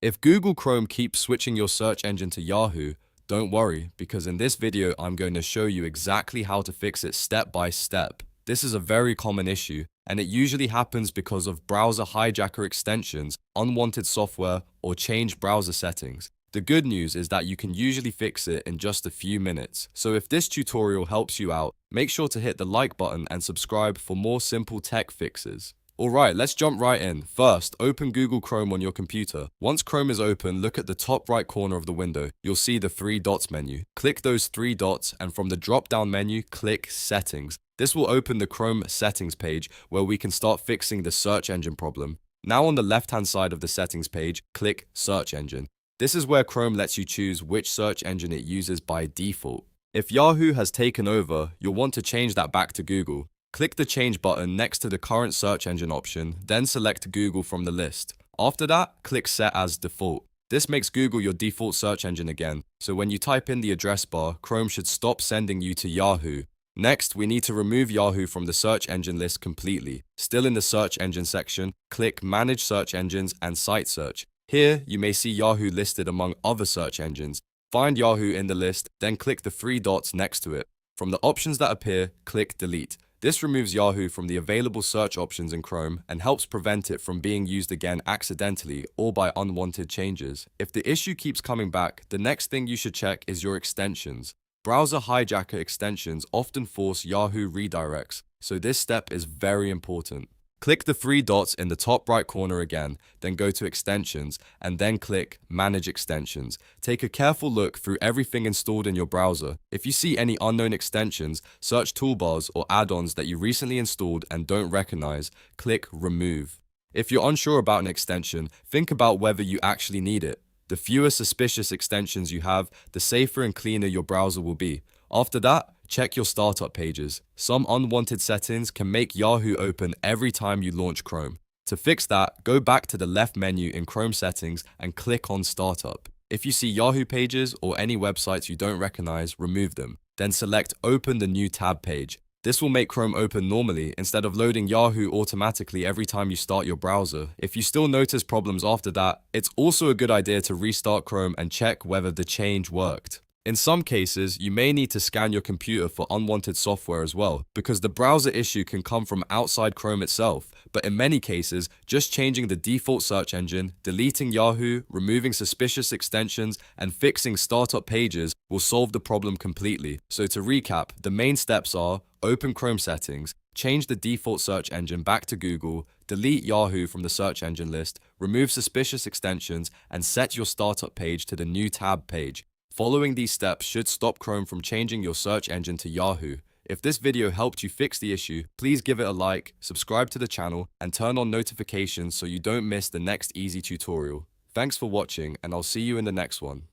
If Google Chrome keeps switching your search engine to Yahoo, don't worry, because in this video I'm going to show you exactly how to fix it step by step. This is a very common issue, and it usually happens because of browser hijacker extensions, unwanted software, or changed browser settings. The good news is that you can usually fix it in just a few minutes. So if this tutorial helps you out, make sure to hit the like button and subscribe for more simple tech fixes. Alright, let's jump right in. First, open Google Chrome on your computer. Once Chrome is open, look at the top right corner of the window. You'll see the three dots menu. Click those three dots, and from the drop-down menu, click Settings. This will open the Chrome settings page where we can start fixing the search engine problem. Now on the left-hand side of the settings page, click Search Engine. This is where Chrome lets you choose which search engine it uses by default. If Yahoo has taken over, you'll want to change that back to Google. Click the Change button next to the current search engine option, then select Google from the list. After that, click Set as Default. This makes Google your default search engine again, so when you type in the address bar, Chrome should stop sending you to Yahoo. Next, we need to remove Yahoo from the search engine list completely. Still in the search engine section, click Manage Search Engines and Site Search. Here, you may see Yahoo listed among other search engines. Find Yahoo in the list, then click the three dots next to it. From the options that appear, click Delete. This removes Yahoo from the available search options in Chrome and helps prevent it from being used again accidentally or by unwanted changes. If the issue keeps coming back, the next thing you should check is your extensions. Browser hijacker extensions often force Yahoo redirects, so this step is very important. Click the three dots in the top right corner again, then go to Extensions, and then click Manage Extensions. Take a careful look through everything installed in your browser. If you see any unknown extensions, search toolbars or add-ons that you recently installed and don't recognize, click Remove. If you're unsure about an extension, think about whether you actually need it. The fewer suspicious extensions you have, the safer and cleaner your browser will be. After that, check your startup pages. Some unwanted settings can make Yahoo open every time you launch Chrome. To fix that, go back to the left menu in Chrome settings and click on Startup. If you see Yahoo pages or any websites you don't recognize, remove them. Then select Open the New Tab page. This will make Chrome open normally instead of loading Yahoo automatically every time you start your browser. If you still notice problems after that, it's also a good idea to restart Chrome and check whether the change worked. In some cases, you may need to scan your computer for unwanted software as well, because the browser issue can come from outside Chrome itself. But in many cases, just changing the default search engine, deleting Yahoo, removing suspicious extensions, and fixing startup pages will solve the problem completely. So to recap, the main steps are: open Chrome settings, change the default search engine back to Google, delete Yahoo from the search engine list, remove suspicious extensions, and set your startup page to the new tab page. Following these steps should stop Chrome from changing your search engine to Yahoo. If this video helped you fix the issue, please give it a like, subscribe to the channel, and turn on notifications so you don't miss the next easy tutorial. Thanks for watching, and I'll see you in the next one.